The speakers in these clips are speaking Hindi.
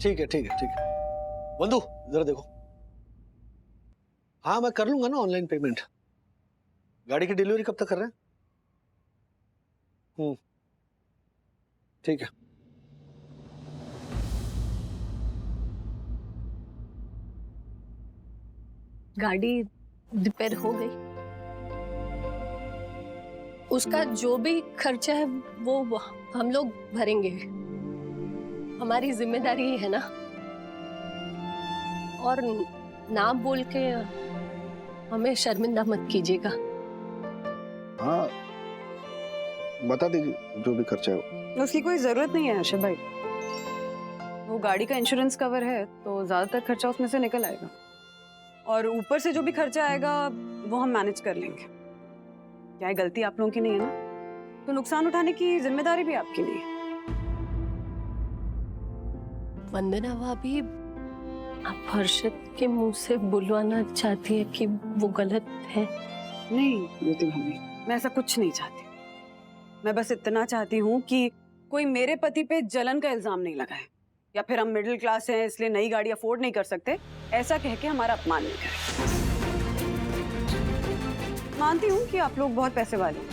ठीक है ठीक है ठीक है। बंधु जरा देखो। हाँ मैं कर लूंगा ना ऑनलाइन पेमेंट। गाड़ी की डिलीवरी कब तक कर रहे हैं? ठीक है। गाड़ी रिपेयर हो गई, उसका जो भी खर्चा है वो हम लोग भरेंगे। हमारी जिम्मेदारी है ना। और नाम बोल के हमें शर्मिंदा मत कीजिएगा। हाँ बता दीजिए जो भी खर्चा है। उसकी कोई जरूरत नहीं है हर्षद भाई। वो गाड़ी का इंश्योरेंस कवर है तो ज्यादातर खर्चा उसमें से निकल आएगा, और ऊपर से जो भी खर्चा आएगा वो हम मैनेज कर लेंगे। क्या है, गलती आप लोगों की नहीं है ना, तो नुकसान उठाने की जिम्मेदारी भी आपकी नहीं है। वंदना भाभी, आप हर्षद के मुंह से बुलवाना चाहती है कि वो गलत है? नहीं ज्योति भाभी, मैं ऐसा कुछ नहीं चाहती। मैं बस इतना चाहती हूँ कि कोई मेरे पति पे जलन का इल्जाम नहीं लगाए, या फिर हम मिडिल क्लास हैं इसलिए नई गाड़ी अफोर्ड नहीं कर सकते ऐसा कह के हमारा अपमान नहीं करें। मानती हूँ कि आप लोग बहुत पैसे वाले हैं,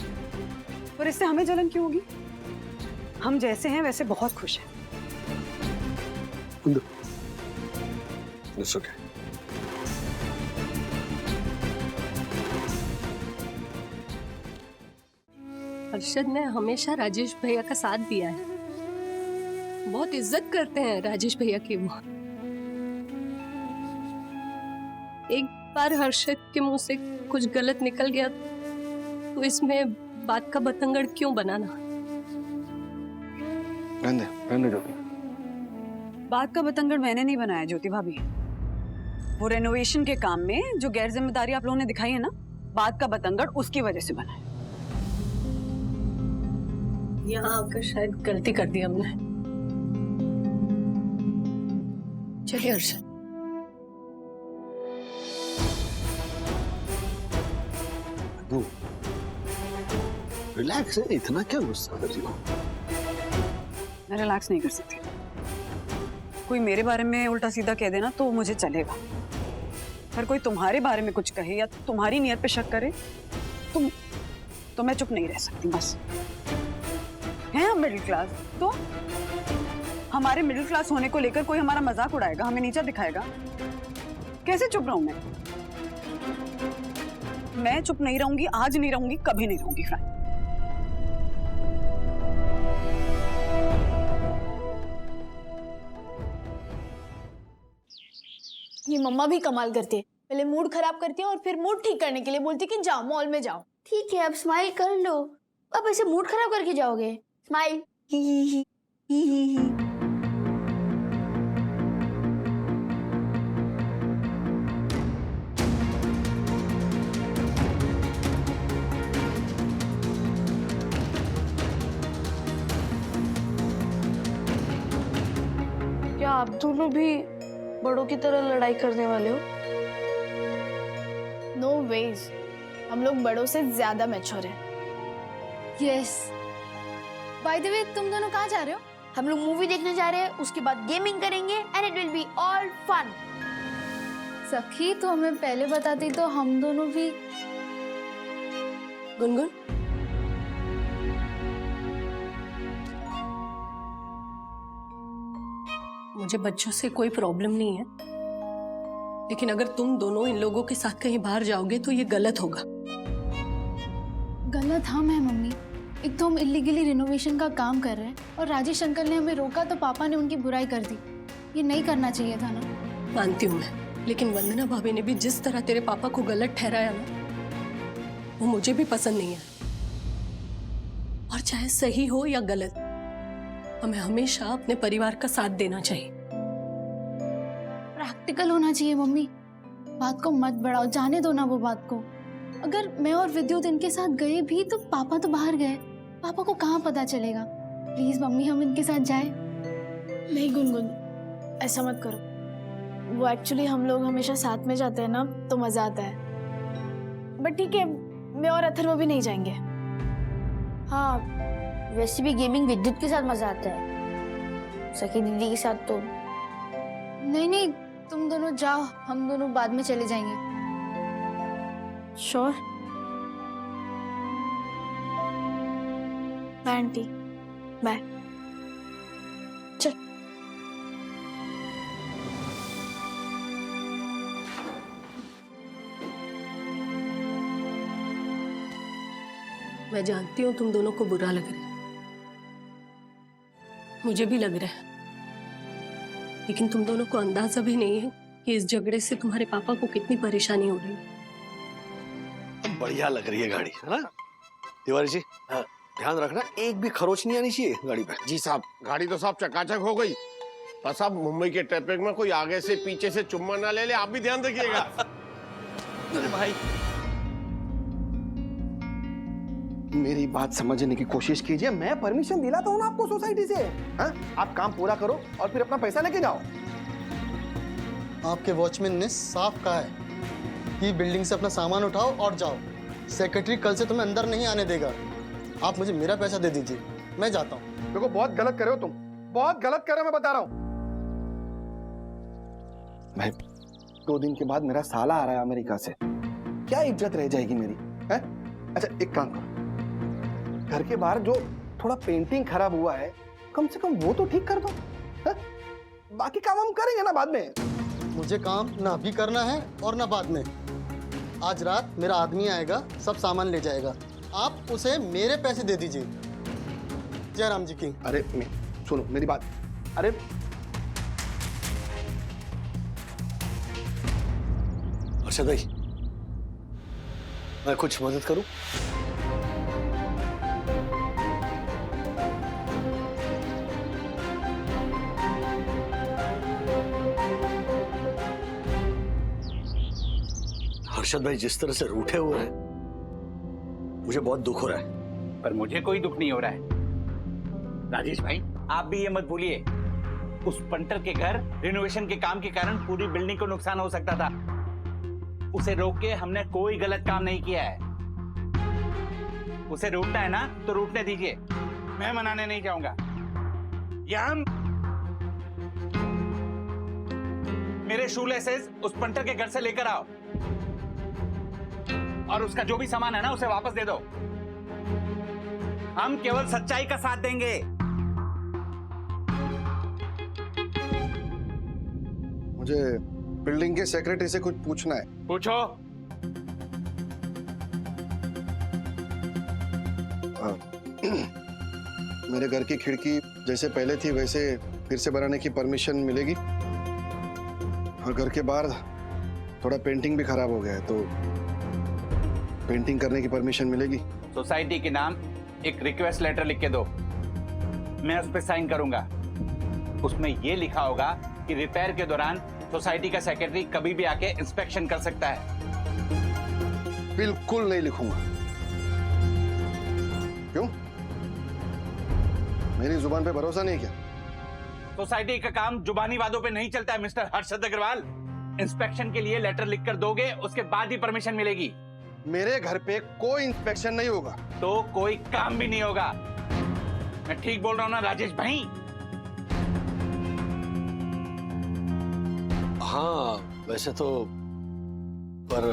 पर इससे हमें जलन क्यों होगी? हम जैसे हैं वैसे बहुत खुश हैं। It's okay. हर्षद ने हमेशा राजेश भैया का साथ दिया है, बहुत इज्जत करते हैं राजेश भैया की वो। एक बार हर्षद के मुंह से कुछ गलत निकल गया तो इसमें बात का बतंगड़ क्यों बनाना? रहने दो। बात का बतंगड़ मैंने नहीं बनाया ज्योति भाभी। वो रेनोवेशन के काम में जो गैर जिम्मेदारी आप लोगों ने दिखाई है ना, बात का बतंगड़ उसकी वजह से बना है। यहाँ आकर शायद गलती कर दी हमने। चलिए हर्षद। रिलैक्स है, इतना क्या गुस्सा कर रही हो? मैं रिलैक्स नहीं कर सकती। कोई मेरे बारे में उल्टा सीधा कह देना तो मुझे चलेगा, पर कोई तुम्हारे बारे में कुछ कहे या तुम्हारी नीयत पे शक करे तो मैं चुप नहीं रह सकती। बस हैं हम मिडिल क्लास, तो हमारे मिडिल क्लास होने को लेकर कोई हमारा मजाक उड़ाएगा, हमें नीचा दिखाएगा, कैसे चुप रहूं मैं चुप नहीं रहूंगी, आज नहीं रहूंगी, कभी नहीं रहूंगी। ये मम्मा भी कमाल करती है, पहले मूड खराब करती है और फिर मूड ठीक करने के लिए बोलती है कि जाओ मॉल में जाओ। ठीक है अब स्माइल कर लो। अब ऐसे मूड खराब करके जाओगे? स्माइल। ही ही ही ही ही ही। क्या आप दोनों भी बड़ों की तरह लड़ाई करने वाले हो? नो वेज, हम लोग बड़ों से ज्यादा मैच्योर हैं। यस। बाय द वे तुम दोनों कहाँ जा रहे हो? हम लोग मूवी देखने जा रहे हैं, उसके बाद गेमिंग करेंगे and it will be all fun. सखी तो हमें पहले बताती तो हम दोनों भी। गुनगुन, मुझे बच्चों से कोई प्रॉब्लम नहीं है, लेकिन अगर तुम दोनों इन लोगों के साथ कहीं बाहर जाओगे तो ये गलत होगा। गलत हम है मम्मी। एक तो हम इलीगली रिनोवेशन का काम कर रहे हैं और राजेश अंकल ने हमें रोका तो पापा ने उनकी बुराई कर दी। ये नहीं करना चाहिए था ना। मानती हूँ मैं, लेकिन वंदना भाभी ने भी जिस तरह तेरे पापा को गलत ठहराया ना, वो मुझे भी पसंद नहीं है। और चाहे सही हो या गलत, हमें हमेशा अपने परिवार का साथ देना चाहिए। प्रैक्टिकल होना चाहिए मम्मी, बात को मत बढ़ाओ, जाने दो ना वो बात को। अगर मैं और विद्युत इनके साथ गए भी तो पापा तो बाहर गए, पापा को कहाँ पता चलेगा? प्लीज मम्मी हम इनके साथ जाए। नहीं गुनगुन, ऐसा मत करो। वो एक्चुअली हम लोग हमेशा साथ में जाते हैं ना तो मजा आता है। बट ठीक है, मैं और अथर्व भी नहीं जाएंगे। हाँ वैसे भी गेमिंग विद्युत के साथ मजा आता है, सखी दीदी के साथ तो नहीं नहीं, तुम दोनों जाओ, हम दोनों बाद में चले जाएंगे। श्योर? Bye aunty, bye. चल। मैं जानती हूँ तुम दोनों को बुरा लग रहा है, मुझे भी लग रहा है, लेकिन तुम दोनों को अंदाजा भी नहीं है कि इस झगड़े से तुम्हारे पापा को कितनी परेशानी हो रही है। बढ़िया लग रही है गाड़ी, है ना तिवारी जी? हाँ, ध्यान रखना एक भी खरोच नहीं आनी चाहिए गाड़ी पे। जी साहब, गाड़ी तो साहब चकाचक हो गई, पर साहब मुंबई के ट्रैफिक में कोई आगे से पीछे से चुम्मा ना ले ले, आप भी ध्यान रखिएगा। अरे भाई मेरी बात समझने की कोशिश कीजिए। मैं परमिशन दिलाता हूँ ना आपको सोसाइटी से। हाँ? आप काम पूरा करो और फिर अपना पैसा लेके जाओ। आपके वॉचमैन ने साफ कहा है कि बिल्डिंग से अपना सामान उठाओ और जाओ। सेक्रेटरी कल से तुम्हें अंदर नहीं आने देगा। आप मुझे मेरा पैसा दे दीजिए, मैं जाता हूँ। देखो बहुत गलत कर रहे हो तुम, बहुत गलत कर रहे हो, मैं बता रहा हूँ। भाई 2 दिन के बाद मेरा साला आ रहा है अमेरिका से, क्या इज्जत रह जाएगी मेरी? है? अच्छा एक काम करो, घर के बाहर जो थोड़ा पेंटिंग खराब हुआ है कम से कम वो तो ठीक कर दो। है? बाकी काम हम करेंगे ना बाद में। मुझे काम ना अभी करना है और ना बाद में। आज रात मेरा आदमी आएगा, सब सामान ले जाएगा। आप उसे मेरे पैसे दे दीजिए। जयराम जी की। अरे सुनो मेरी बात। अरे अर्षद भाई, मैं कुछ मदद करूं? अर्षद भाई जिस तरह से रूठे हुए हैं मुझे बहुत दुख हो रहा है। पर मुझे कोई दुख नहीं हो रहा है राजेश भाई। आप भी ये मत भूलिए, उस पंटर के घर रिनोवेशन के काम के कारण पूरी बिल्डिंग को नुकसान हो सकता था। उसे रोक के हमने कोई गलत काम नहीं किया है। उसे रूठना है ना तो रूठने दीजिए, मैं मनाने नहीं जाऊंगा। या हम मेरे शू लेसेस उस पंटर के घर से लेकर आओ और उसका जो भी सामान है ना उसे वापस दे दो। हम केवल सच्चाई का साथ देंगे। मुझे बिल्डिंग के सेक्रेटरी से कुछ पूछना है। पूछो। मेरे घर की खिड़की जैसे पहले थी वैसे फिर से बनाने की परमिशन मिलेगी? और घर के बाहर थोड़ा पेंटिंग भी खराब हो गया है तो पेंटिंग करने की परमिशन मिलेगी? सोसाइटी के नाम एक रिक्वेस्ट लेटर लिख के दो, मैं उस पर साइन करूंगा। उसमें यह लिखा होगा कि रिपेयर के दौरान सोसाइटी का सेक्रेटरी कभी भी आके इंस्पेक्शन कर सकता है। बिल्कुल नहीं लिखूंगा। क्यों? मेरी जुबान पे भरोसा नहीं क्या? सोसाइटी का काम जुबानी वादों पे नहीं चलता है मिस्टर हर्षद अग्रवाल। इंस्पेक्शन के लिए लेटर लिखकर दोगे, उसके बाद ही परमिशन मिलेगी। मेरे घर पे कोई इंस्पेक्शन नहीं होगा तो कोई काम भी नहीं होगा। मैं ठीक बोल रहा हूं ना राजेश भाई? हाँ वैसे तो, पर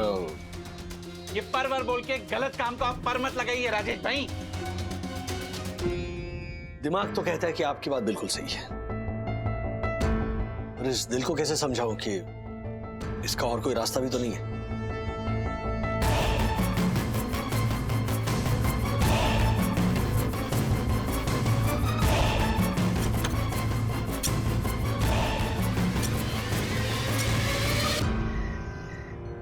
ये परवर बोल के गलत काम को आप पर मत लगाइए राजेश भाई। दिमाग तो कहता है कि आपकी बात बिल्कुल सही है, पर इस दिल को कैसे समझाऊं कि इसका और कोई रास्ता भी तो नहीं है।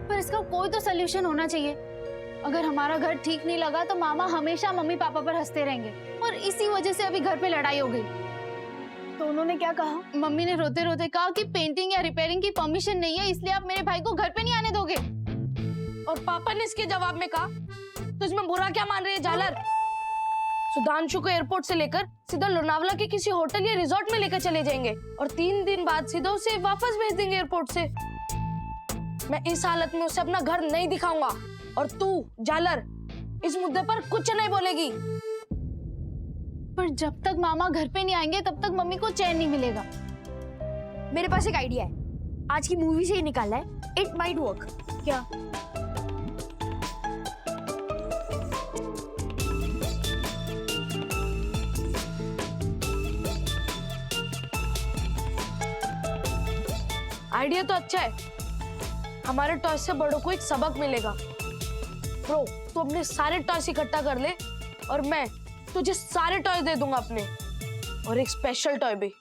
पर इसका कोई तो सोल्यूशन होना चाहिए। अगर हमारा घर ठीक नहीं लगा तो मामा हमेशा मम्मी पापा पर हंसते रहेंगे और इसी वजह से अभी घर पे लड़ाई हो गई। तो उन्होंने क्या कहा? मम्मी ने रोते रोते कहा कि पेंटिंग या रिपेयरिंग की परमिशन नहीं है, इसलिए आप मेरे भाई को घर पे नहीं आने दोगे। और पापा ने इसके जवाब में कहा, तो इसमें बुरा क्या मान रही है झालर? सुधांशु को एयरपोर्ट से लेकर सीधा लोनावला के किसी होटल या रिजॉर्ट में लेकर चले जाएंगे और 3 दिन बाद सीधा उसे वापस भेज देंगे एयरपोर्ट से। मैं इस हालत में उसे अपना घर नहीं दिखाऊंगा और तू झालर इस मुद्दे पर कुछ नहीं बोलेगी। पर जब तक मामा घर पे नहीं आएंगे तब तक मम्मी को चैन नहीं मिलेगा। मेरे पास एक आइडिया है। आज की मूवी से ही निकाला है, इट माइट वर्क। क्या? आइडिया तो अच्छा है, हमारे टॉय से बड़ों को एक सबक मिलेगा। ब्रो, तू अपने सारे टॉयस इकट्ठा कर ले और मैं तुझे सारे टॉय दे दूंगा अपने, और एक स्पेशल टॉय भी,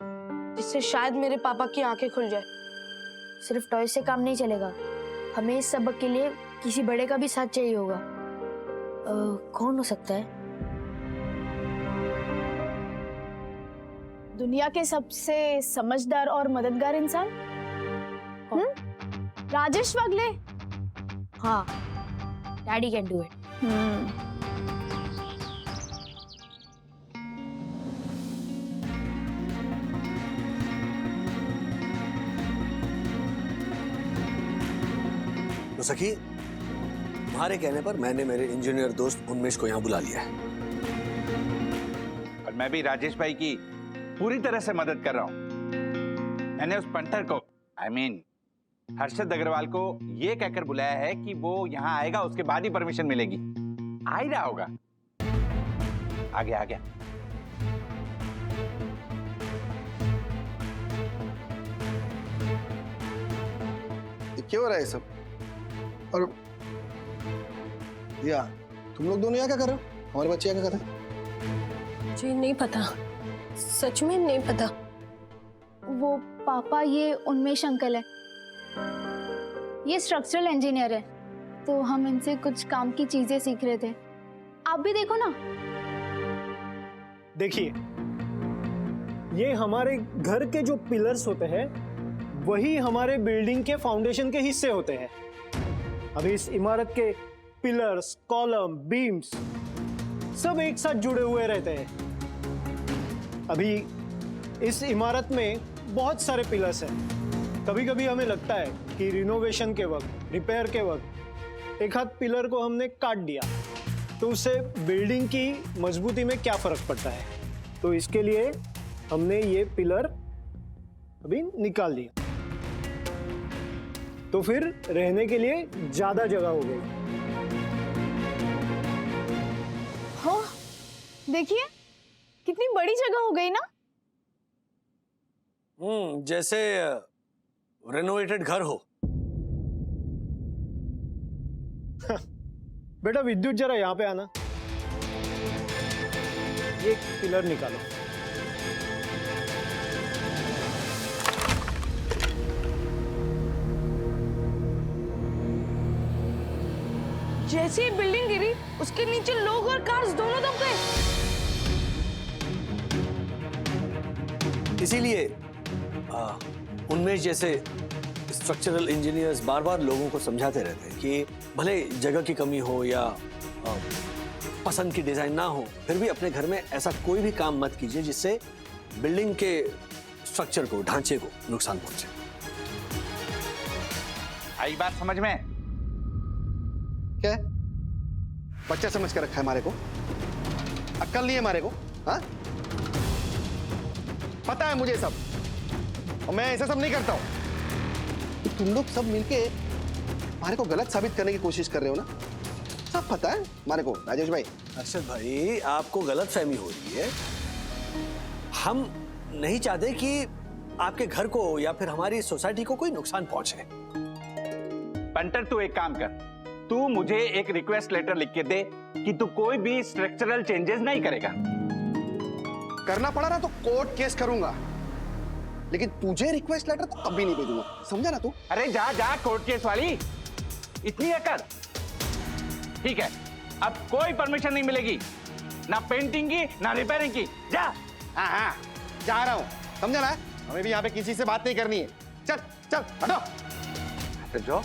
जिससे शायद मेरे पापा की आंखें खुल जाए। सिर्फ टॉय से काम नहीं चलेगा, हमें इस सबक के लिए किसी बड़े का भी साथ चाहिए होगा। कौन हो सकता है? दुनिया के सबसे समझदार और मददगार इंसान? राजेश वागले। हाँ, डैडी कैन डू इट। तो सखी, तुम्हारे कहने पर मैंने मेरे इंजीनियर दोस्त उन्मेष को यहाँ बुला लिया है। और मैं भी राजेश भाई की पूरी तरह से मदद कर रहा हूँ। मैंने उस पंटर को, I mean, हर्षद अग्रवाल को ये कहकर बुलाया है कि वो यहाँ आएगा, उसके बाद ही परमिशन मिलेगी। आ ही रहा होगा। आ गया, आ गया। क्या हो रहा है सब? और दिया, तुम लोग दोनों यहाँ क्या कर रहे हो? हमारे बच्चे यहाँ क्या कर रहे हैं? मुझे नहीं पता, सच में नहीं पता। वो पापा, ये उन्मेष अंकल है, ये स्ट्रक्चरल इंजीनियर है, तो हम इनसे कुछ काम की चीजें सीख रहे थे। आप भी देखो ना। देखिए, ये हमारे घर के जो पिलर्स होते हैं वही हमारे बिल्डिंग के फाउंडेशन के हिस्से होते हैं। अभी इस इमारत के पिलर्स, कॉलम, बीम्स सब एक साथ जुड़े हुए रहते हैं। अभी इस इमारत में बहुत सारे पिलर्स हैं। कभी कभी हमें लगता है कि रिनोवेशन के वक्त, रिपेयर के वक्त एक हाथ पिलर को हमने काट दिया तो उससे बिल्डिंग की मजबूती में क्या फर्क पड़ता है। तो इसके लिए हमने ये पिलर अभी निकाल दिया, तो फिर रहने के लिए ज्यादा जगह हो गई। हो, देखिए कितनी बड़ी जगह हो गई ना। जैसे रेनोवेटेड घर हो। बेटा विद्युत, जरा यहाँ पे आना। ये पिलर निकालो। जैसे ही बिल्डिंग गिरी, उसके नीचे लोग और कार्स दोनों दब गए। इसीलिए उन्मेष जैसे स्ट्रक्चरल इंजीनियर्स बार बार लोगों को समझाते रहते हैं कि भले जगह की कमी हो या पसंद की डिजाइन ना हो, फिर भी अपने घर में ऐसा कोई भी काम मत कीजिए जिससे बिल्डिंग के स्ट्रक्चर को, ढांचे को नुकसान पहुंचे। आई बात समझ में? क्या है? बच्चा समझ कर रखा है हमारे को? अक्ल नहीं है हमारे को? हाँ, पता है मुझे सब, और मैं ऐसा सब नहीं करता हूं। तो तुम लोग सब मिलके हमारे को गलत साबित करने की कोशिश कर रहे हो ना? सब पता है हमारे को। राजेश भाई, अर्षद भाई, आपको गलत फहमी हो रही है। हम नहीं चाहते कि आपके घर को या फिर हमारी सोसाइटी को कोई नुकसान पहुंचे। पंटर, तू एक काम कर, तू मुझे एक रिक्वेस्ट लेटर लिख के दे कि तू कोई भी स्ट्रक्चरल चेंजेस नहीं करेगा। करना पड़ा ना तो कोर्ट केस करूंगा, लेकिन तुझे रिक्वेस्ट लेटर तो कभी नहीं भेजूंगा, समझा ना तू? अरे जा जा, कोर्ट केस वाली इतनी अकड़? ठीक है, अब कोई परमिशन नहीं मिलेगी, ना पेंटिंग की ना रिपेयरिंग की। जा। हाँ हाँ, जा रहा हूं, समझा ना? हमें भी यहाँ पे किसी से बात नहीं करनी है। चल चल हटो। तो जो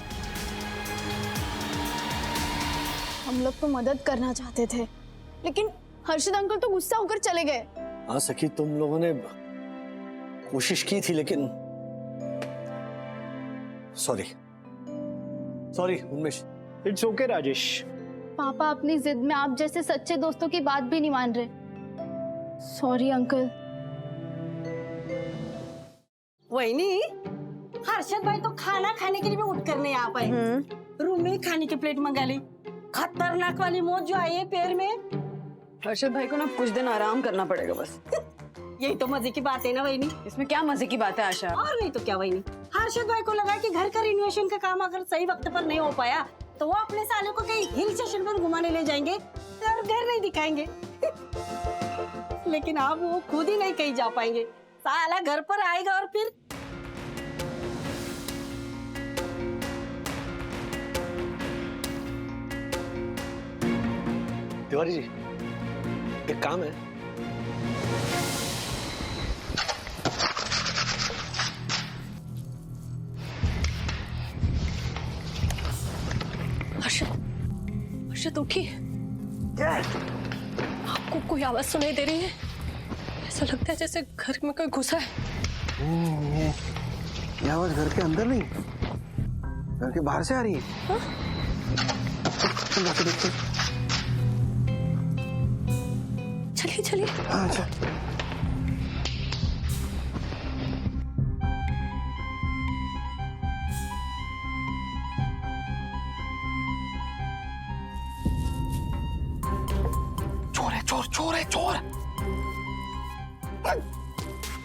हम लोग तो मदद करना चाहते थे, लेकिन हर्षद अंकल तो गुस्सा होकर चले गए। हाँ सखी, तुम लोगों ने कोशिश की थी, लेकिन sorry Unmesh. It's okay Rajesh. पापा अपनी जिद में आप जैसे सच्चे दोस्तों की बात भी नहीं मान रहे। Sorry uncle. वहिनी, हर्षद भाई तो खाना खाने के लिए भी उठ कर नहीं आ पाए। रूम में ही खाने की प्लेट मंगा ली। खतरनाक वाली मौत जो आई है पैर में। हर्षद भाई को ना कुछ दिन आराम करना पड़ेगा बस। यही तो मजे की बात है ना वहीनी। इसमें क्या मजे की बात है आशा? और नहीं तो क्या वहीनी। हर्षद भाई को लगा कि घर का रिनोवेशन का काम अगर सही वक्त पर नहीं हो पाया तो वो अपने साले को कहीं हिल स्टेशन पर घुमाने ले जाएंगे और घर नहीं दिखाएंगे। लेकिन अब वो खुद ही नहीं कहीं जा पाएंगे। साला घर पर आएगा और फिर तिवारी जी, एक काम है। हर्षद उठिए। आपको कोई आवाज सुनाई दे रही है? ऐसा लगता है जैसे घर में कोई घुसा है। ये आवाज घर के अंदर नहीं, घर के बाहर से आ रही है। हाँ? देखते। चलिए चलिए। हाँ चल। चोर है चोर।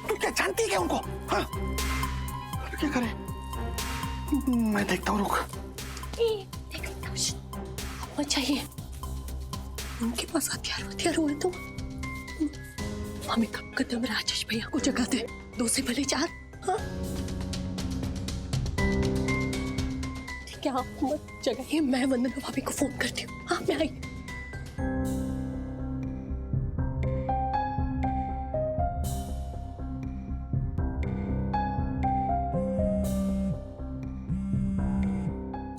तू क्या जानती है क्या उनको? हाँ क्या करे? मैं देखता हूँ, रुक। मत चाहिए, उनके पास हथियार हुए तो हम एक काम करते हैं, राजेश भैया को जगा दे। 2 से भले 4। हाँ ठीक है, आप मत जगाइए, मैं वंदना भाभी को फोन करती हूँ। हाँ मैं आई।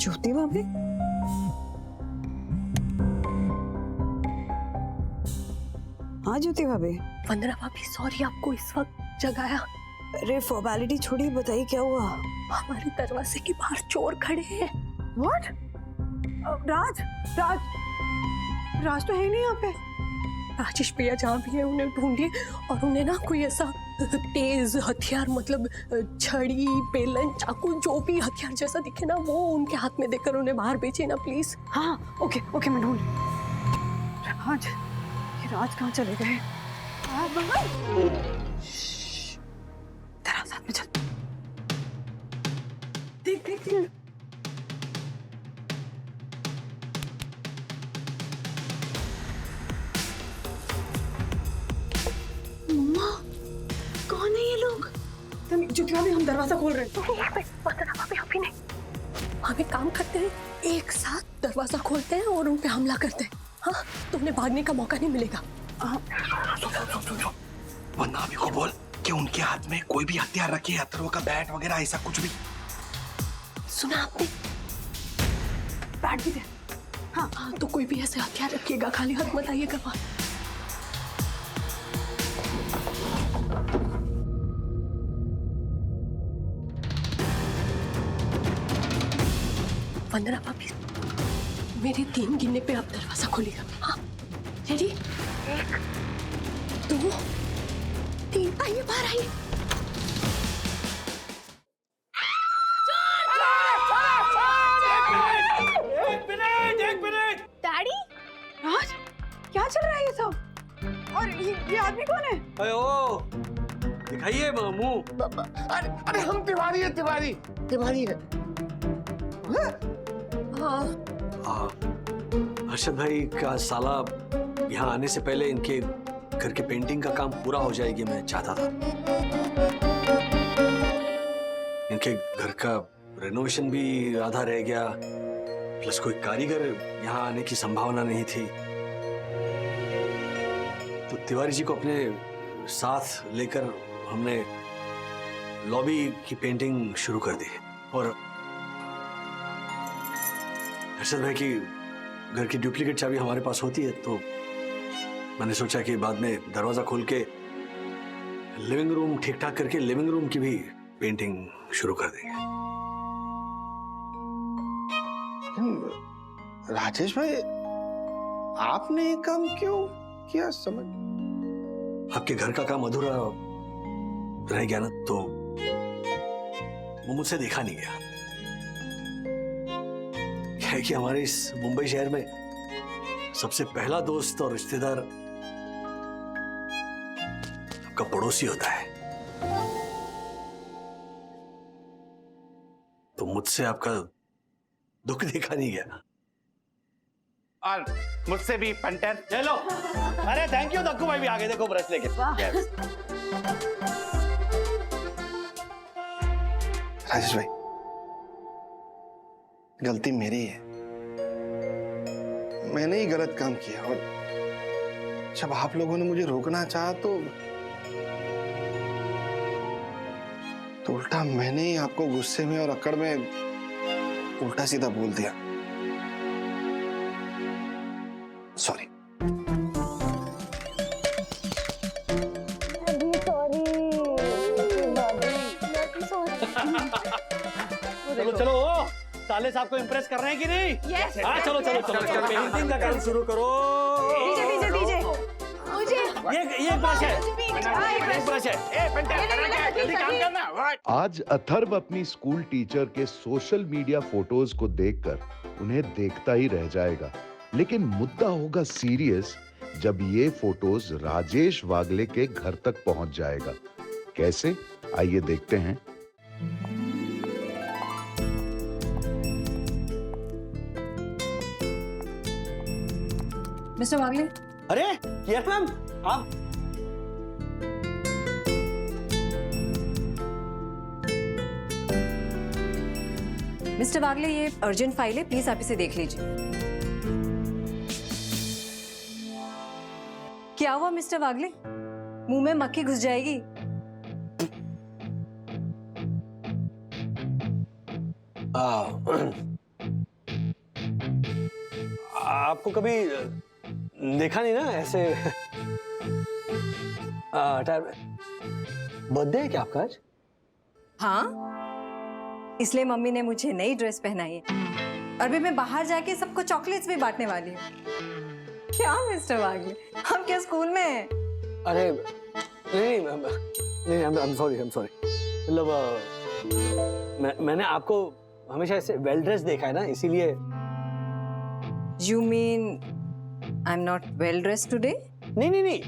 ज्योति भाभी? हाँ ज्योति भाभी। वंदना भाभी सॉरी आपको इस वक्त जगाया। अरे फॉर्मेलिटी छोड़िए, बताइए क्या हुआ? हमारे दरवाजे के बाहर चोर खड़े हैं। व्हाट? राज राज राज तो है नहीं यहाँ पे। राजेश भैया जहाँ भी है उन्हें ढूंढिए, और उन्हें ना कोई ऐसा तेज हथियार, मतलब छड़ी, बेलन, चाकू, जो भी हथियार जैसा दिखे ना वो उनके हाथ में देकर उन्हें बाहर भेजिए ना प्लीज। हाँ ओके ओके, मैं ढूंढ। राज, ये राज कहाँ चले गए? तेरा साथ में चल। देख देख देख। कौन है ये लोग? ज्योति भाभी हम दरवाजा खोल रहे हैं। वंदना भाभी अभी नहीं, हम एक काम करते हैं, एक साथ दरवाजा खोलते हैं और उन पे हमला करते हैं। हाँ तो उन्हें भागने का मौका नहीं मिलेगा। वंदना भाभी को बोल कि उनके हाथ में कोई भी हथियार रखे, अथर्व का बैट वगैरह ऐसा कुछ भी। सुना आपने? बैठ भी दे। हाँ तो कोई भी ऐसे हथियार रखिएगा, खाली हाथ मत आइएगा वहां। वंदना भाभी मेरे 3 गिनने पे आप दरवाजा खोलिएगा। हाँ रेडी? 1 2 3, आइए बाहर आइए। एक मिनट। डैडी? राज, क्या चल रहा है ये सब? और ये आदमी कौन है? अरे ओ, दिखाइए मुंह। अरे हम तिवारी है, तिवारी है। हर्षद भाई का साला यहाँ आने से पहले इनके घर के पेंटिंग का काम पूरा हो जाएगी, मैं चाहता था। इनके घर का रेनोवेशन भी आधा रह गया, प्लस कोई कारीगर यहाँ आने की संभावना नहीं थी। तो तिवारी जी को अपने साथ लेकर हमने लॉबी की पेंटिंग शुरू कर दी। और हर्षद भाई की घर की डुप्लीकेट चाबी हमारे पास होती है, तो मैंने सोचा कि बाद में दरवाजा खोल के लिविंग रूम ठीक ठाक करके लिविंग रूम की भी पेंटिंग शुरू कर देंगे। राजेश भाई, आपने ये काम क्यों किया? समझ आपके घर का काम अधूरा रह गया ना, तो वो मुझसे देखा नहीं गया। क्या है कि हमारे इस मुंबई शहर में सबसे पहला दोस्त और रिश्तेदार आपका पड़ोसी होता है, तो मुझसे आपका दुख देखा नहीं गया। और मुझसे भी पंटर। चलो, अरे थैंक यू दक्कू भाई भी आगे, देखो ब्रश लेके। Yes. राजेश भाई, गलती मेरी है, मैंने ही गलत काम किया। और जब आप लोगों ने मुझे रोकना चाहा तो उल्टा मैंने ही आपको गुस्से में और अकड़ में उल्टा सीधा बोल दिया। सॉरी। चलो चलो, साले साहब को इम्प्रेस कर रहे हैं कि नहीं? Yes. हाँ, चलो चलो चलो चलो, पेंटिंग का काम शुरू करो। ये ब्रश है, एक ब्रश है। जल्दी काम करना। आज अथर्व अपनी स्कूल टीचर के सोशल मीडिया फोटोज को देखकर उन्हें देखता ही रह जाएगा, लेकिन मुद्दा होगा सीरियस जब ये फोटोज राजेश वागले के घर तक पहुंच जाएगा। कैसे, आइए देखते हैं। मिस्टर वागले, अरे यस मैम, आप मिस्टर वागले, ये अर्जेंट फाइल है, प्लीज आप इसे देख लीजिए। क्या हुआ मिस्टर वागले, मुंह में मक्खी घुस जाएगी? आपको कभी देखा नहीं ना ऐसे। बर्थडे है क्या आपका आज? हाँ, इसलिए मम्मी ने मुझे नई ड्रेस पहनाई है। अभी मैं बाहर जाके सबको चॉकलेट्स भी बांटने वाली हूँ। क्या मिस्टर वागले, हम क्या स्कूल में हैं? अरे नहीं नहीं, I'm sorry मतलब मैंने आपको हमेशा ऐसे वेल ड्रेस देखा है ना, इसीलिए। You mean I'm not well dressed today? नहीं नहीं नहीं,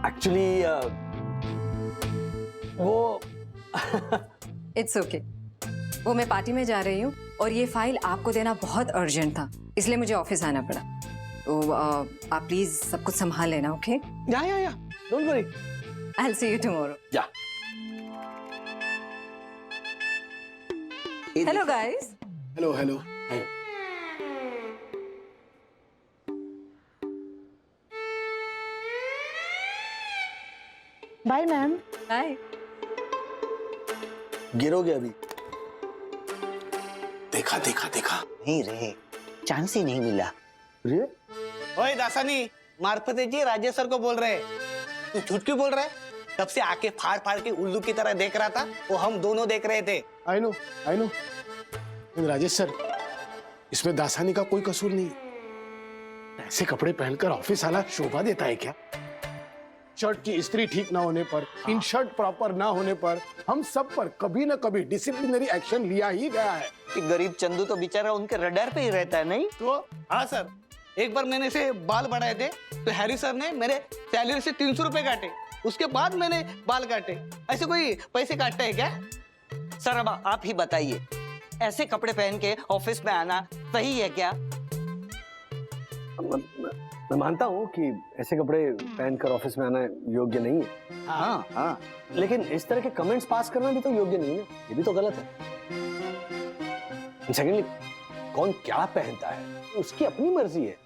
एक्चुअली वो It's okay. वो मैं पार्टी में जा रही हूँ और ये फाइल आपको देना बहुत अर्जेंट था, इसलिए मुझे ऑफिस आना पड़ा। तो आप प्लीज सब कुछ संभाल लेना, ओके? या don't worry. I'll see you tomorrow. या। Hello guys. Hello hello. Bye ma'am. Bye. गिरोगे अभी। देखा देखा देखा। नहीं रे, चांस ही नहीं मिला। रे? ओए दासानी, मार्फत जी राजेश सर को बोल रहे हैं। तू झूठ क्यों बोल रहा है? तब से आके फाड़ फाड़ के उल्लू की तरह देख रहा था, वो हम दोनों देख रहे थे। आई नो राजेश सर, इसमें दासानी का कोई कसूर नहीं। ऐसे कपड़े पहनकर ऑफिस आना शोभा देता है क्या? शर्ट की इस्त्री ठीक ना होने पर, इन शर्ट प्रॉपर ना होने पर हम सब पर कभी ना कभी डिसिप्लिनरी एक्शन लिया ही गया है। कि गरीब चंदू तो बेचारा उनके रडार पे ही रहता है, नहीं तो? हाँ सर, एक बार मैंने इसे बाल बढ़ाए थे तो हैरी सर ने मेरे सैलरी से 300 रुपए काटे, उसके बाद मैंने बाल काटे। ऐसे कोई पैसे काटता है क्या? सर अब आप ही बताइए, ऐसे कपड़े पहन के ऑफिस में आना सही है क्या? मैं मानता हूँ कि ऐसे कपड़े पहनकर ऑफिस में आना योग्य नहीं है। हाँ, लेकिन इस तरह के कमेंट्स पास करना भी तो योग्य नहीं है, ये भी तो गलत है। सेकेंडली, कौन क्या पहनता है उसकी अपनी मर्जी है।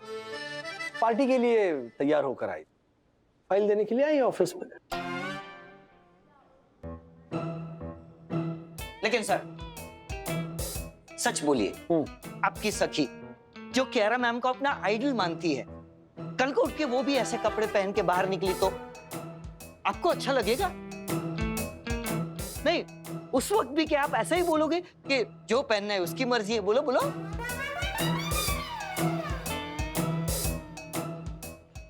पार्टी के लिए तैयार होकर आई, फाइल देने के लिए आई ऑफिस में। लेकिन सर सच बोलिए, आपकी सखी जो कियारा मैम को अपना आइडल मानती है, कल को उठ के वो भी ऐसे कपड़े पहन के बाहर निकली तो आपको अच्छा लगेगा? नहीं, उस वक्त भी क्या आप ऐसा ही बोलोगे कि जो पहनना है उसकी मर्जी है? बोलो बोलो।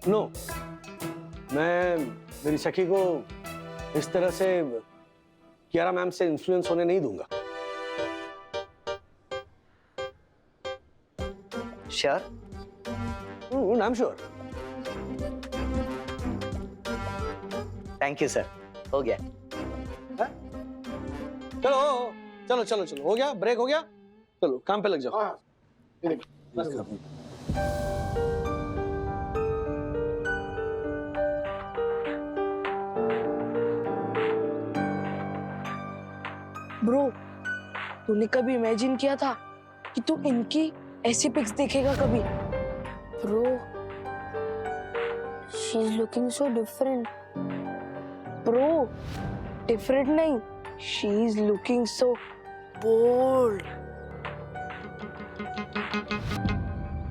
नो, मैं मेरी सखी को इस तरह से कियारा मैम से इन्फ्लुएंस होने नहीं दूंगा। Sure? I am sure. Thank you sir, हो गया। चलो चलो चलो चलो, हो गया, ब्रेक हो गया, चलो काम पे लग जाओ। ब्रो, तूने कभी इमेजिन किया था कि तू इनकी ऐसी पिक्स देखेगा कभी? Bro, she is looking so different. Bro, different नहीं, she is looking so bold.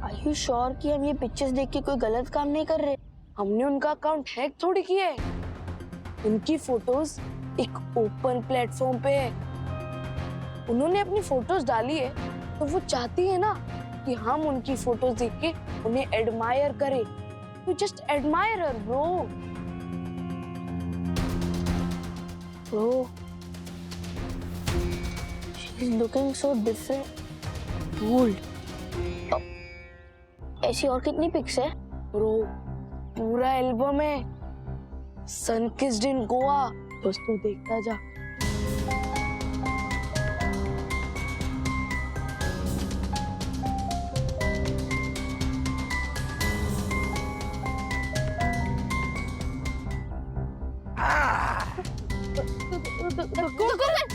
Are you sure कि हम ये पिक्चर्स देख के कोई गलत काम नहीं कर रहे? हमने उनका अकाउंट हैक थोड़ी किया है। उनकी फोटोज एक ओपन प्लेटफॉर्म पे है। उन्होंने अपनी फोटोज डाली है तो वो चाहती है ना कि हम उनकी फोटोज देख के उन्हें एडमायर करें। You just admire her, bro. Bro, she's looking so different. Bold. ऐसी और कितनी पिक्स है? Bro, पूरा एल्बम है। Sun kissed in Goa. बस तू देखता जा।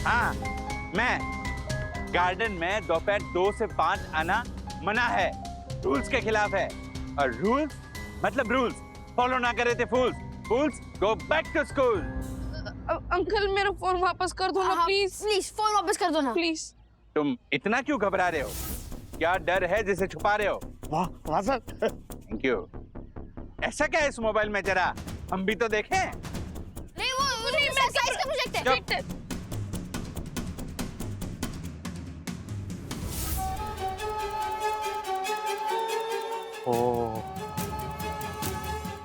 हाँ, मैं गार्डन में दोपहर 2 से 5 आना मना है, रूल्स के खिलाफ है। और रूल्स मतलब रूल्स फॉलो ना करे थे fools go back to school. Uncle मेरा फोन वापस कर दो ना प्लीज। प्लीज फोन वापस कर दो ना प्लीज। तुम इतना क्यों घबरा रहे हो? क्या डर है जिसे छुपा रहे हो? वाह सर। Thank you. ऐसा क्या है इस मोबाइल में, जरा हम भी तो देखें। नहीं, वो मेरा साइंस का प्रोजेक्ट है।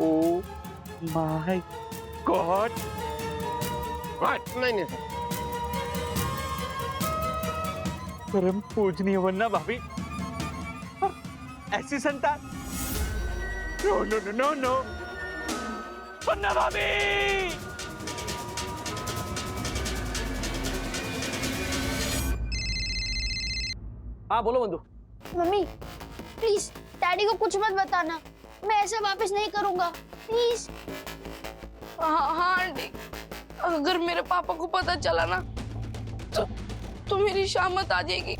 Oh my god. नहीं परम पूजनीय वन्ना भाभी, ऐसी संतान? No no no no no, Vanna भाभी। हाँ बोलो बंधु। मम्मी प्लीज डैडी को कुछ मत बताना, मैं ऐसा वापस नहीं करूंगा प्लीज। हाँ आंटी, अगर मेरे पापा को पता चला ना तो मेरी शामत आ जाएगी।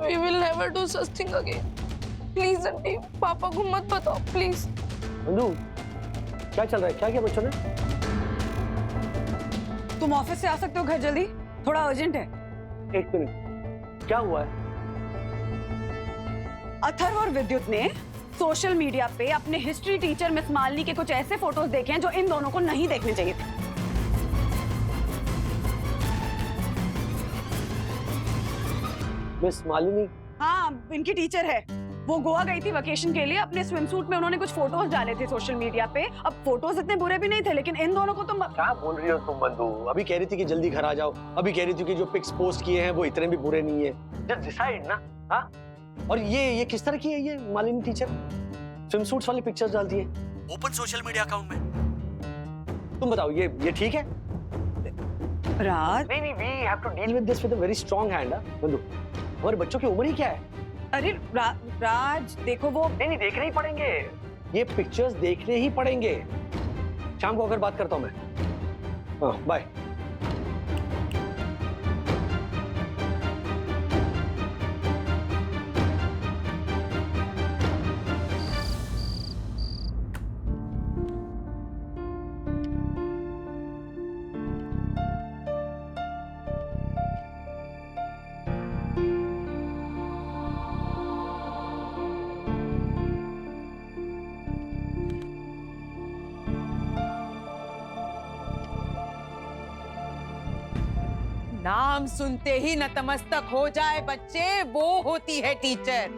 We will never do such thing again. Please aunty, पापा को मत बताओ प्लीज। बंधु क्या चल रहा है, क्या किया बच्चों ने? तुम ऑफिस से आ सकते हो घर जल्दी, थोड़ा अर्जेंट है। एक मिनट, क्या हुआ है? अथर्व और विद्युत ने सोशल मीडिया पे अपने हिस्ट्री टीचर मिस मालिनी के कुछ ऐसे फोटोज देखे हैं जो इन दोनों को नहीं देखने चाहिए थे। मिस मालिनी? हाँ, इनकी टीचर है। वो गोवा गई थी वेकेशन के लिए, अपने स्विम सूट में उन्होंने कुछ फोटोज डाले थे सोशल मीडिया पे। अब फोटोज इतने बुरे भी नहीं थे, लेकिन इन दोनों को तुम क्या बोल रही हो तुम बंधु? अभी कह रही थी कि जल्दी घर आ जाओ, अभी कह रही थी कि जो पिक्स पोस्ट किए हैं वो इतने भी बुरे नहीं है। जस्ट डिसाइड ना। हाँ, और ये किस तरह की है ये मालिनी टीचर? स्विम सूट्स वाली पिक्चर्स डालती है ओपन सोशल मीडिया अकाउंट में। तुम बताओ ये ठीक है? राज, नहीं, we have to deal with this with a very strong hand. बंधु, हमारे बच्चों की उम्र ही क्या है? अरे राज देखो, वो नहीं देखने ही पड़ेंगे, ये पिक्चर्स देखने ही पड़ेंगे। शाम को अगर बात करता हूं मैं। हाँ, बाय। नाम सुनते ही नतमस्तक हो जाए बच्चे, वो होती है टीचर।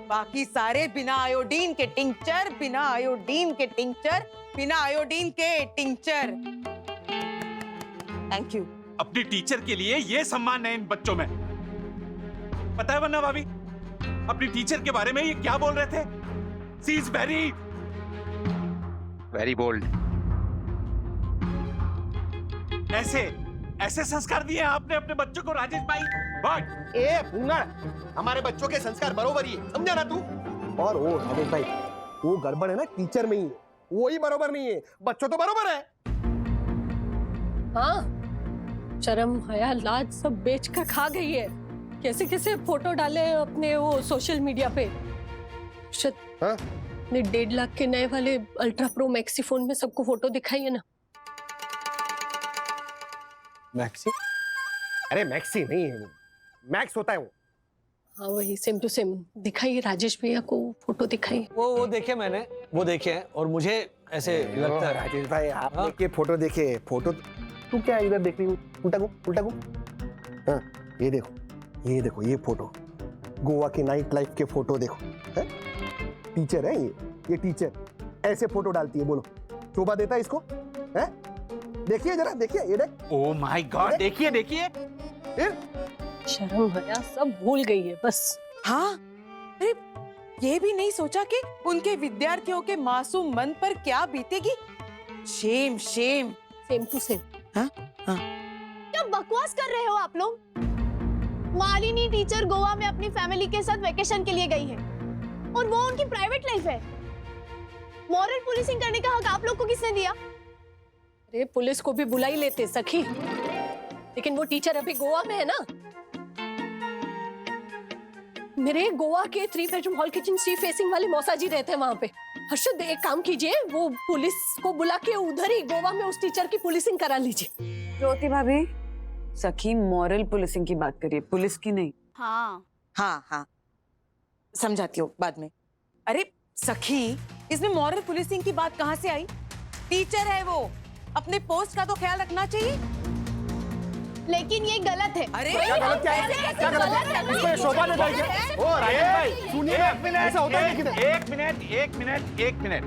बाकी सारे बिना आयोडीन के टिंचर, बिना आयोडीन के टिंचर, बिना आयोडीन के टिंचर। Thank you. अपनी टीचर के लिए ये सम्मान है इन बच्चों में। पता है वन्ना भाभी, अपनी टीचर के बारे में ये क्या बोल रहे थे? She is very bold. ऐसे संस्कार दिए आपने अपने बच्चों को राजेश भाई। बट ए भूंगड़, हमारे बच्चों के संस्कार बरोबर ही है, समझा ना तू? और वो राजेश भाई, वो गड़बड़ है ना टीचर में ही, वो ही बरोबर नहीं है, बच्चों तो बरोबर है। हाँ, शर्म हया लाज सब बेच कर खा गई है। कैसे कैसे फोटो डाले अपने वो सोशल मीडिया पे। हाँ? ने 1.5 लाख के नए वाले अल्ट्रा प्रो मैक्सी फोन में सबको फोटो दिखाई है ना। मैक्सी? अरे मैक्सी नहीं है वो, मैक्स होता है वो। हाँ वही सेम टू सेम दिखाई। राजेश भैया को फोटो दिखाई। वो देखे मैंने, वो देखे हैं और मुझे ऐसे लगता है। राजेश भाई आपने के फोटो देखे? फोटो तू क्या इधर देख रही? उल्टा घूम। हाँ, ये देखो ये फोटो, गोवा के नाइट लाइफ के फोटो देखो। है? टीचर है ये टीचर ऐसे फोटो डालती है, बोलो शोभा देता है इसको? है? देखिए जरा, देखिए ये देख। ओह माय गॉड, देखिए। शर्म हया सब भूल गई है बस। हाँ, अरे ये भी नहीं सोचा कि उनके विद्यार्थियों के मासूम मन पर क्या बीतेगी। शेम। Same to same. हाँ? क्या बकवास कर रहे हो आप लोग? मालिनी टीचर गोवा में अपनी फैमिली के साथ वेकेशन के लिए गई है और वो उनकी प्राइवेट लाइफ है। मॉरल पुलिसिंग करने का हक आप लोग को किसने दिया? अरे पुलिस को भी बुला ही लेते सखी, लेकिन वो टीचर अभी गोवा में है ना। मेरे गोवा के 3 bedroom hall kitchen sea facing वाले मौसा जी रहते हैं वहां पे। हर्षद एक काम कीजिए, वो पुलिस को बुला के उधर ही गोवा में उस टीचर की पुलिसिंग करा लीजिए। ज्योति भाभी, सखी मॉरल पुलिसिंग की बात करिए, पुलिस की नहीं। हाँ, समझाती हूँ बाद में। अरे सखी, इसमें मॉरल पुलिसिंग की बात कहाँ से आई? टीचर है वो, अपने पोस्ट का तो ख्याल रखना चाहिए। लेकिन ये गलत है। अरे क्या गलत क्या है? क्या गलत है? इसमें शोभा ने डाल दिया। ओ राजेश भाई सुनिए, ऐसा होता है लेकिन। एक minute.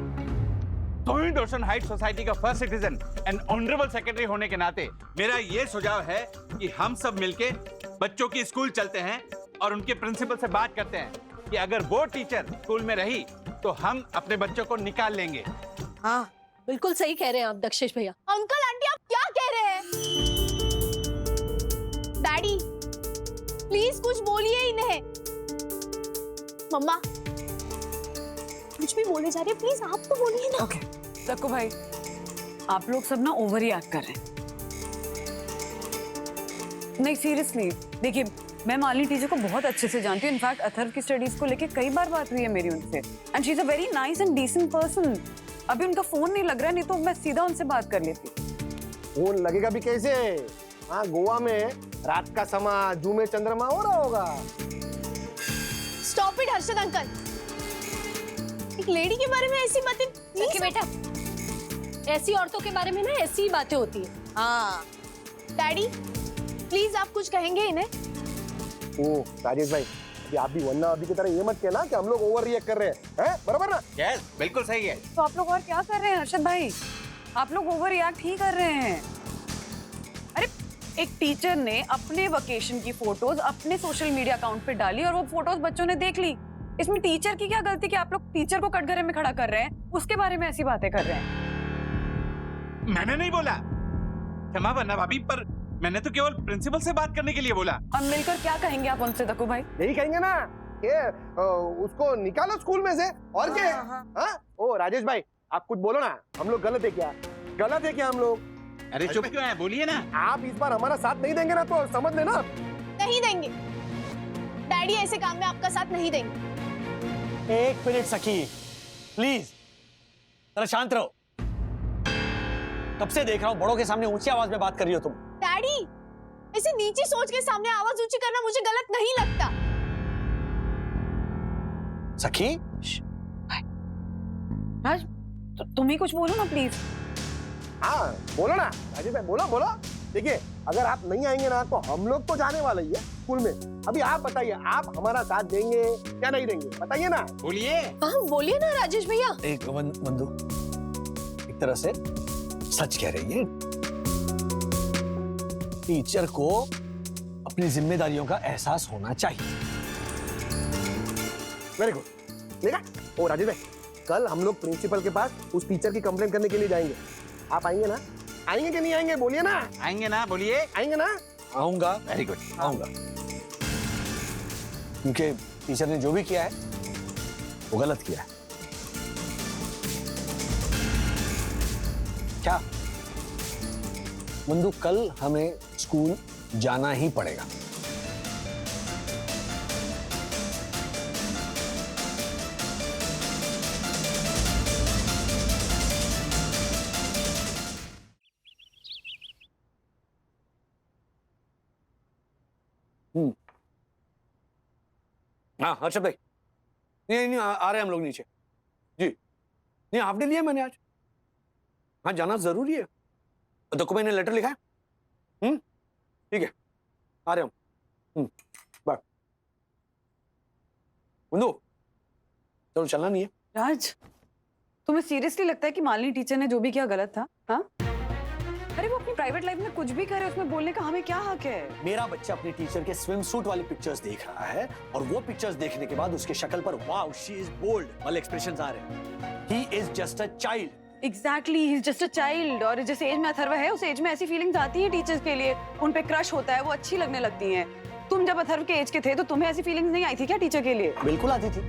Point ocean height society का first citizen and honourable secretary होने के नाते मेरा ये सुझाव है कि हम सब मिलके बच्चों की स्कूल चलते हैं और उनके प्रिंसिपल से बात करते हैं कि अगर वो टीचर स्कूल में रही तो हम अपने बच्चों को निकाल लेंगे। हाँ बिल्कुल सही कह रहे हैं आप दक्षेश भैया। अंकल आंटी आप क्या कह रहे हैं? डैडी प्लीज कुछ बोलिए इन्हें। मम्मा कुछ भी बोले जा रही है, प्लीज आप तो बोलिए ना। ओके सक्कू भाई, आप लोग सब ना ओवर रिएक्ट कर रहे हैं। नहीं सीरियसली, देखिए मैं मालिनी टीचर को बहुत अच्छे से जानती हूँ। इनफैक्ट अथर्व की स्टडीज को लेके कई बार बात हुई है मेरी उनसे, and she is a very nice and decent person. अभी उनका फोन नहीं लग रहा है, नहीं तो मैं सीधा उनसे बात कर लेती। फोन लगेगा भी कैसे? हाँ गोवा में रात का समय जू में चंद्रमा हो रहा होगा। स्टॉप इट हर्षद अंकल, एक लेडी के बारे में ऐसी बातें। सखी बेटा, ऐसी औरतों के बारे में ना ऐसी ही बातें होती है। हाँ डैडी प्लीज आप कुछ कहेंगे इन्हें? ओ राजेश भाई, अभी आप भी वरना अभी की तरह ये मत कहना कि हम लोग ओवर रिएक्ट कर रहे हैं, बराबर ना? यस बिल्कुल सही है। तो आप लोग और क्या कर रहे हैं हर्षद भाई? आप लोग ओवर रिएक्ट ही कर रहे हैं। अरे एक टीचर ने अपने वेकेशन की फोटोज अपने सोशल मीडिया अकाउंट पे डाली और वो फोटोज बच्चों ने देख ली। इसमें टीचर की क्या गलती कि आप लोग टीचर को कटघरे में खड़ा कर रहे हैं, उसके बारे में ऐसी बातें कर रहे हैं? मैंने नहीं बोला, क्षमा करना भाभी, पर मैंने तो केवल प्रिंसिपल से बात करने के लिए बोला। और मिलकर क्या कहेंगे आप उनसे दक्कू भाई? यही कहेंगे ना कि उसको निकालो स्कूल में से, और क्या? हाँ? ओ राजेश भाई आप कुछ बोलो ना, हम लोग गलत है क्या? गलत है क्या हम लोग? अरे चुप क्यों है, बोलिए ना। आप इस बार हमारा साथ नहीं देंगे ना तो समझ लेना। नहीं देंगे डैडी, ऐसे काम में आपका साथ नहीं देंगे। एक मिनट सखी प्लीज, जरा शांत रहो। कब से देख रहा हूँ बड़ों के सामने ऊंची आवाज में बात कर रही हो तुम। डैडी ऐसे नीची सोच के सामने आवाज ऊंची करना मुझे गलत नहीं लगता। सखी राज तुम ही कुछ बोलो ना प्लीज। हाँ बोलो ना राजेश भाई, बोलो। देखिए अगर आप नहीं आएंगे ना तो हम लोग तो जाने वाले ही है स्कूल में। अभी आप बताइए, आप हमारा साथ देंगे क्या नहीं देंगे, बताइए ना। बोलिए। हाँ बोलिए ना राजेश भैया। एक बंधु, एक तरह से सच कह रही है। टीचर को अपनी जिम्मेदारियों का एहसास होना चाहिए। Very good. देखा? ओ राजेश भाई, कल हम लोग प्रिंसिपल के पास उस टीचर की कंप्लेंट करने के लिए जाएंगे। आप आएंगे ना? आएंगे कि नहीं आएंगे? बोलिए ना। आएंगे ना, बोलिए। आएंगे ना? आऊंगा। Very good. आऊंगा, क्योंकि टीचर ने जो भी किया है वो गलत किया है। क्या बंदू, कल हमें स्कूल जाना ही पड़ेगा। हाँ हर्षद भाई, नहीं आ रहे हैं हम लोग नीचे। जी नहीं, हाफ डे लिया मैंने आज। हाँ जाना जरूरी है। देखो मैंने लेटर लिखा है। ठीक है, आ रहे हम। बाय। बंधु चलो, चलना नहीं है। राज, तुम्हें सीरियसली लगता है कि मालिनी टीचर ने जो भी किया गलत था? हाँ? अरे वो अपनी प्राइवेट लाइफ में कुछ भी करे, उसमें बोलने का हमें क्या हक है? मेरा बच्चा अपने टीचर के स्विम सूट वाली पिक्चर्स देख रहा है और वो पिक्चर्स देखने के बाद उसके शक्ल पर वाओ शी इज बोल्ड वाले एक्सप्रेशंस आ रहे हैं। He is just a child. Exactly, he is just a child. और जिस एज में अथर्व है, उस एज में ऐसी फीलिंग्स आती हैं टीचर्स के लिए, उन पे क्रश होता है, वो अच्छी लगने लगती हैं। तुम जब अथर्व के एज के थे तो तुम्हें ऐसी फीलिंग्स नहीं आई थी क्या टीचर के लिए? बिल्कुल आती थी,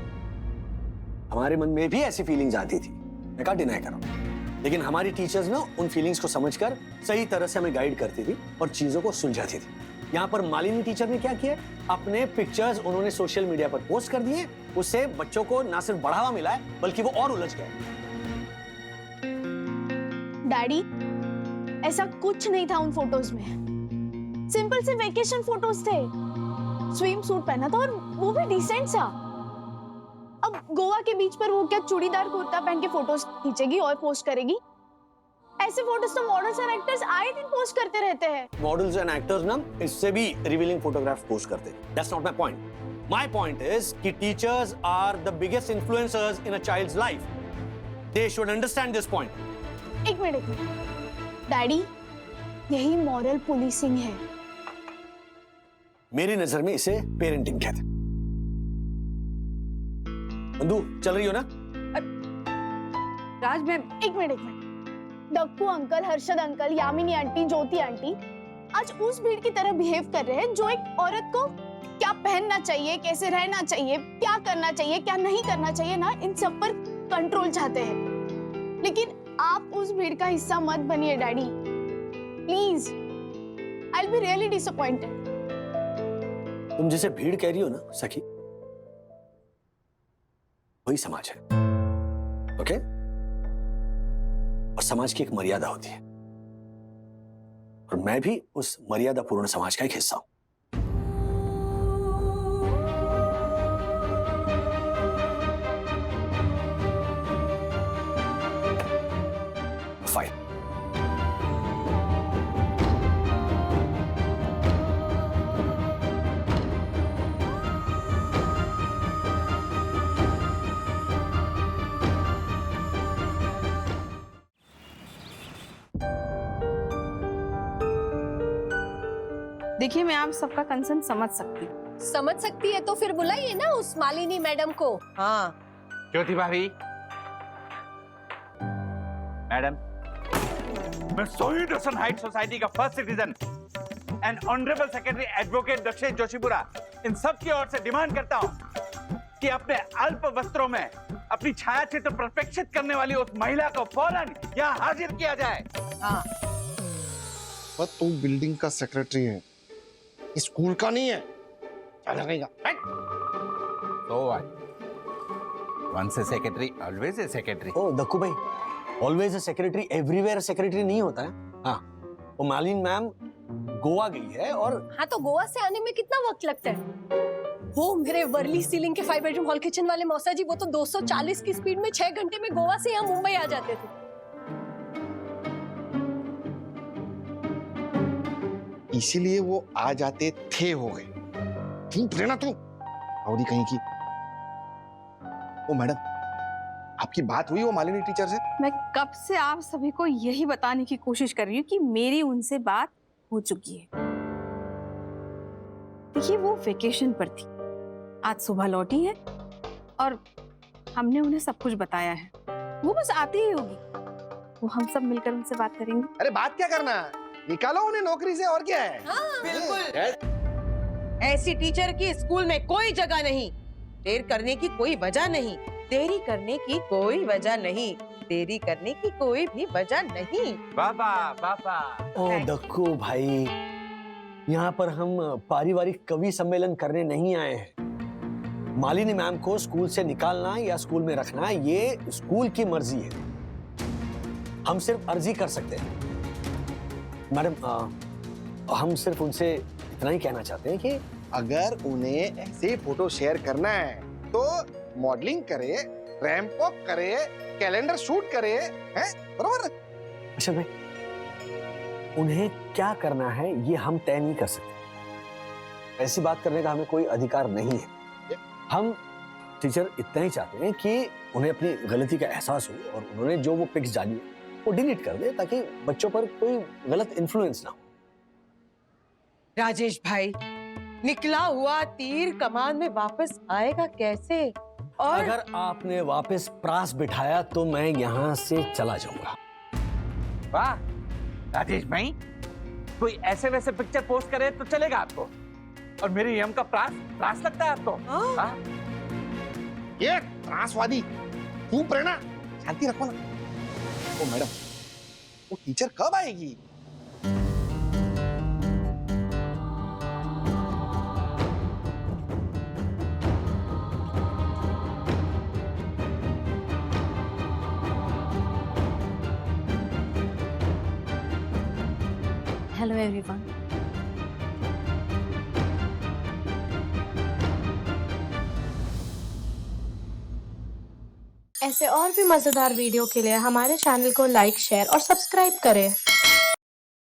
हमारे मन में भी ऐसी फीलिंग्स आती थी, मैं क्या डिनाई कर रहा हूं। लेकिन हमारी टीचर्स ना उन फीलिंग्स को समझकर सही तरह से हमें गाइड करती थी और चीजों को सुलझाती थी। यहाँ पर मालिनी टीचर ने क्या किया, अपने पिक्चर्स उन्होंने सोशल मीडिया पर पोस्ट कर दिए। उससे बच्चों को ना सिर्फ बढ़ावा मिला है बल्कि वो और उलझ गए। डैडी, ऐसा कुछ नहीं था उन फोटोज में। सिंपल से वेकेशन फोटोज थे। स्विम सूट पहना था और वो भी डिसेंट सा। अब गोवा के बीच पर वो क्या चूड़ीदार कुर्ता पहन के फोटोज खींचेगी और पोस्ट करेगी? ऐसे फोटोज तो मॉडल्स और एक्टर्स आए दिन पोस्ट करते रहते हैं। मॉडल्स एंड एक्टर्स ना इससे भी रिवीलिंग फोटोग्राफ पोस्ट करते हैं। That's not my point. My point is कि teachers are the biggest influencers in a child's life. They should understand this point. एक मिनट डैडी, यही मॉरल पुलिसिंग है। मेरी नजर में इसे पेरेंटिंग कहते हैं। बंधु चल रही हो ना? राज, मैं एक minute Dakku uncle, Harshad uncle, Yamini aunty, Jyoti aunty आज उस भीड़ की तरह बिहेव कर रहे हैं जो एक औरत को क्या पहनना चाहिए, कैसे रहना चाहिए, क्या करना चाहिए, क्या नहीं करना चाहिए ना, इन सब पर कंट्रोल चाहते हैं। लेकिन आप उस भीड़ का हिस्सा मत बनिए daddy, please. I will be really disappointed. तुम जिसे भीड़ कह रही हो ना सखी, वही समाज है। ओके? और समाज की एक मर्यादा होती है और मैं भी उस मर्यादा पूर्ण समाज का एक हिस्सा हूं। फाइन। देखिए, मैं आप सबका कंसर्न समझ सकती हूँ। समझ सकती है तो फिर बुलाइए ना उस मालिनी मैडम को। हाँ, ज्योति भाभी, मैडम, मैं सोहिडसन हाइट सोसाइटी का first citizen and honourable secretary advocate Dakshesh Joshipura इन सब की ओर से डिमांड करता हूँ कि अपने अल्प वस्त्रों में अपनी छाया चित्र प्रक्षेपित करने वाली उस महिला को फौरन यहाँ हाजिर किया जाए। हाँ। बस तू बिल्डिंग का सेक्रेटरी है, स्कूल का नहीं है। चल रहेगा। So what? Once a secretary, always a secretary. ओ दक्कू भाई, always a secretary everywhere secretary नहीं होता है। हाँ, वो मालिन मैम गोवा गई है और हाँ, तो गोवा से आने में कितना वक्त लगता है? वो मेरे वर्ली सीलिंग के 5 बेडरूम हॉल किचन वाले मौसा जी, वो तो 240 की स्पीड में 6 घंटे में गोवा से यहाँ मुंबई आ जाते थे। इसीलिए वो आ जाते थे हो गए। चुप रहना तू, औरी कहीं की। ओ मैडम, आपकी बात हुई वो मालिनी टीचर से? मैं कब से आप सभी को यही बताने की कोशिश कर रही हूँ कि मेरी उनसे बात हो चुकी है। देखिए वो वेकेशन पर थी, आज सुबह लौटी है और हमने उन्हें सब कुछ बताया है। वो बस आती ही होगी, वो हम सब मिलकर उनसे बात करेंगे। अरे बात क्या करना, निकालो उन्हें नौकरी से, और क्या है। बिल्कुल। ऐसी टीचर की स्कूल में कोई जगह नहीं। देर करने की कोई वजह नहीं, देरी करने की कोई वजह नहीं, देरी करने की कोई भी वजह नहीं। बाबा बाबा। ओ दक्कू भाई, यहाँ पर हम पारिवारिक कवि सम्मेलन करने नहीं आए हैं। मालिनी मैम को स्कूल से निकालना या स्कूल में रखना ये स्कूल की मर्जी है। हम सिर्फ अर्जी कर सकते हैं। मैडम, हम सिर्फ उनसे इतना ही कहना चाहते हैं कि अगर उन्हें ऐसे फोटो शेयर करना है तो मॉडलिंग करे, रैंप वॉक करे, कैलेंडर शूट करे, हैं? बरोबर? अच्छा भाई, उन्हें क्या करना है ये हम तय नहीं कर सकते। ऐसी बात करने का हमें कोई अधिकार नहीं है। हम टीचर इतना ही चाहते हैं कि उन्हें अपनी गलती का एहसास हो और उन्होंने जो वो पिक्स डाली वो डिलीट कर दे, ताकि बच्चों पर कोई गलत इन्फ्लुएंस ना हो। राजेश भाई, निकला हुआ तीर कमान में वापस आएगा कैसे? और अगर आपने वापस प्रास बिठाया तो मैं यहाँ से चला जाऊंगा। वाह राजेश भाई, कोई ऐसे वैसे पिक्चर पोस्ट करे तो चलेगा आपको, और मेरे यम का प्रास लगता है आपको? हाँ? ये त्रासवादी तू प्रेरणा, शांति रखो ना। ओ मैडम, वो टीचर कब आएगी? Hello everyone. ऐसे और भी मजेदार वीडियो के लिए हमारे चैनल को लाइक, शेयर और सब्सक्राइब करें।